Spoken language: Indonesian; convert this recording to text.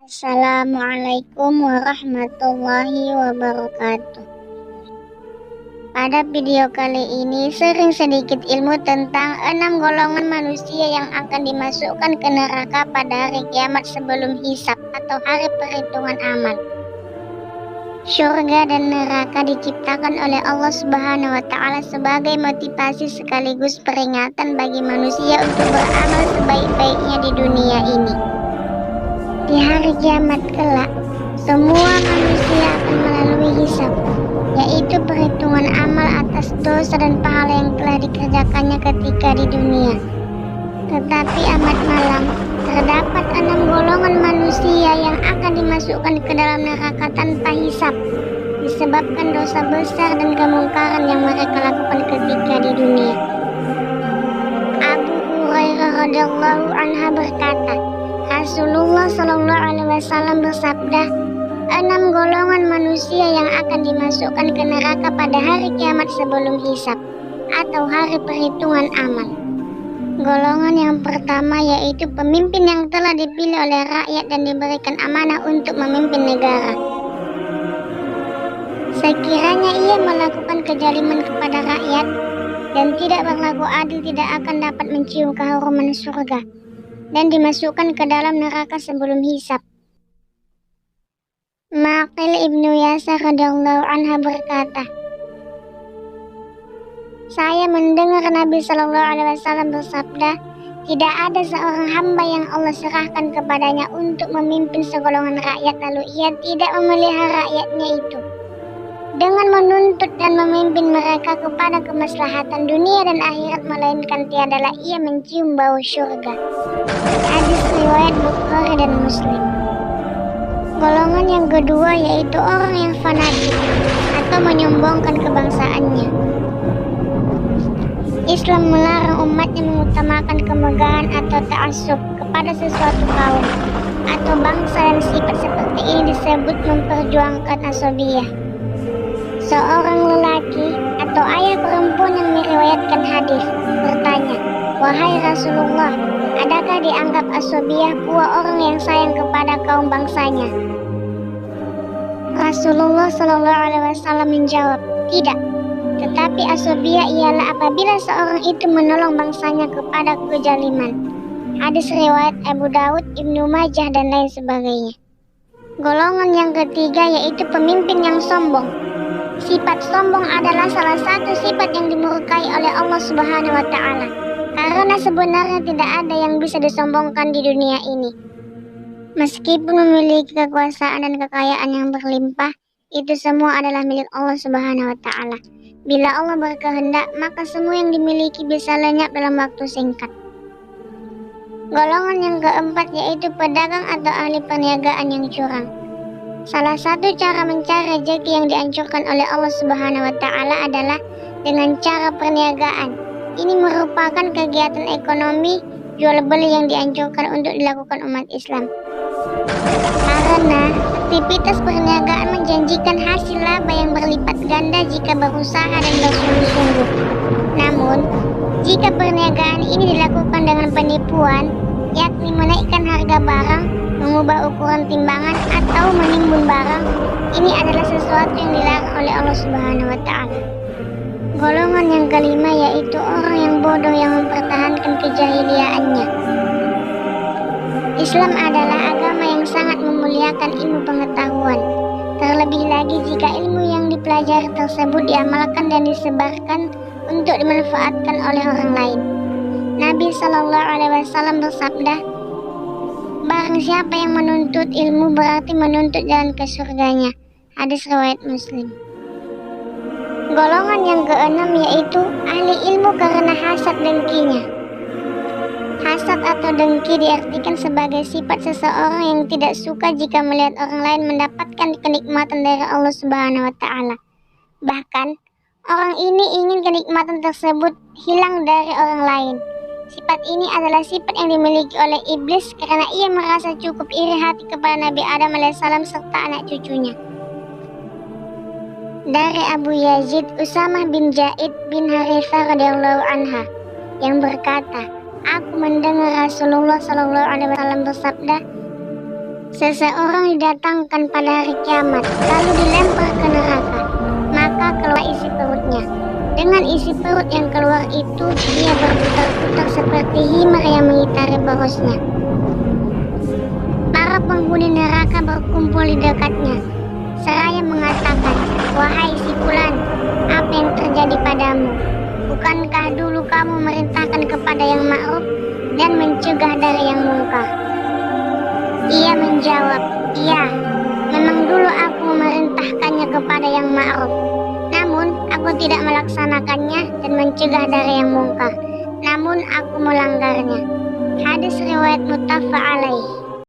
Assalamualaikum warahmatullahi wabarakatuh. Pada video kali ini sering sedikit ilmu tentang 6 golongan manusia yang akan dimasukkan ke neraka pada hari kiamat sebelum hisab atau hari perhitungan amal. Syurga dan neraka diciptakan oleh Allah Subhanahu wa Ta'ala sebagai motivasi sekaligus peringatan bagi manusia untuk beramal sebaik-baiknya di dunia ini. Di hari kiamat kelak, semua manusia akan melalui hisab, yaitu perhitungan amal atas dosa dan pahala yang telah dikerjakannya ketika di dunia. Tetapi amat malam, terdapat 6 golongan manusia yang akan dimasukkan ke dalam neraka tanpa hisab, disebabkan dosa besar dan kemungkaran yang mereka lakukan ketika di dunia. Abu Hurairah radhiyallahu anha berkata, Rasulullah Shallallahu Alaihi Wasallam bersabda, 6 golongan manusia yang akan dimasukkan ke neraka pada hari kiamat sebelum hisab atau hari perhitungan amal. Golongan yang pertama yaitu pemimpin yang telah dipilih oleh rakyat dan diberikan amanah untuk memimpin negara. Sekiranya ia melakukan kezaliman kepada rakyat dan tidak berlaku adil, tidak akan dapat mencium keharuman surga dan dimasukkan ke dalam neraka sebelum hisab. Maqil ibnu Yasar radhiyallahu anha berkata, saya mendengar Nabi Shallallahu Alaihi Wasallam bersabda, tidak ada seorang hamba yang Allah serahkan kepadanya untuk memimpin segolongan rakyat lalu ia tidak memelihara rakyatnya itu dengan menuntut dan memimpin mereka kepada kemaslahatan dunia dan akhirat, melainkan tiadalah ia mencium bau syurga. Hadis riwayat Bukhari dan Muslim. Golongan yang kedua yaitu orang yang fanatik atau menyombongkan kebangsaannya. Islam melarang umatnya mengutamakan kemegahan atau ta'assub kepada sesuatu kaum atau bangsa, dan sifat seperti ini disebut memperjuangkan asobiyah. Seorang lelaki atau ayah perempuan yang meriwayatkan hadis bertanya, wahai Rasulullah, adakah dianggap asobiyah pula orang yang sayang kepada kaum bangsanya? Rasulullah Shallallahu Alaihi Wasallam menjawab, tidak. Tetapi asobiyah ialah apabila seorang itu menolong bangsanya kepada kezaliman. Hadis riwayat Abu Daud, Ibnu Majah dan lain sebagainya. Golongan yang ketiga yaitu pemimpin yang sombong. Sifat sombong adalah salah satu sifat yang dimurkai oleh Allah Subhanahu wa Ta'ala, karena sebenarnya tidak ada yang bisa disombongkan di dunia ini. Meskipun memiliki kekuasaan dan kekayaan yang berlimpah, itu semua adalah milik Allah Subhanahu wa Ta'ala. Bila Allah berkehendak, maka semua yang dimiliki bisa lenyap dalam waktu singkat. Golongan yang keempat yaitu pedagang atau ahli perniagaan yang curang. Salah satu cara mencari rezeki yang dianjurkan oleh Allah Subhanahu wa Ta'ala adalah dengan cara perniagaan. Ini merupakan kegiatan ekonomi jual beli yang dianjurkan untuk dilakukan umat Islam. Karena aktivitas perniagaan menjanjikan hasil laba yang berlipat ganda jika berusaha dan bersungguh-sungguh. Namun, jika perniagaan ini dilakukan dengan penipuan, yakni menaikkan harga barang, mengubah ukuran timbangan atau menimbun barang, ini adalah sesuatu yang dilarang oleh Allah Subhanahu wa Ta'ala. Golongan yang kelima yaitu orang yang bodoh yang mempertahankan kejahiliaannya. Islam adalah agama yang sangat memuliakan ilmu pengetahuan. Terlebih lagi jika ilmu yang dipelajari tersebut diamalkan dan disebarkan untuk dimanfaatkan oleh orang lain. Nabi Shallallahu Alaihi Wasallam bersabda, barang siapa yang menuntut ilmu berarti menuntut jalan ke surganya. Hadis riwayat Muslim. Golongan yang keenam yaitu ahli ilmu karena hasad dengkinya. Hasad atau dengki diartikan sebagai sifat seseorang yang tidak suka jika melihat orang lain mendapatkan kenikmatan dari Allah Subhanahu wa Ta'ala. Bahkan, orang ini ingin kenikmatan tersebut hilang dari orang lain. Sifat ini adalah sifat yang dimiliki oleh iblis karena ia merasa cukup iri hati kepada Nabi Adam alaihissalam serta anak cucunya. Dari Abu Yazid Usamah bin Zaid bin Harithah radhiyallahu anha yang berkata, aku mendengar Rasulullah Shallallahu Alaihi Wasallam bersabda, Seseorang didatangkan pada hari kiamat, lalu dilempar ke neraka, maka keluar isi perutnya. Dengan isi perut yang keluar itu, dia berputar-putar seperti himar yang mengitari borosnya. Para penghuni neraka berkumpul di dekatnya, seraya mengatakan, "Wahai si Fulan, apa yang terjadi padamu? Bukankah dulu kamu merintahkan kepada yang ma'ruf dan mencegah dari yang mungkar?" Ia menjawab, "Iya, memang dulu aku memerintahkannya kepada yang ma'ruf. Namun aku tidak melaksanakannya dan mencegah dari yang mungkar. Namun aku melanggarnya." Hadis riwayat muttafaq alaih.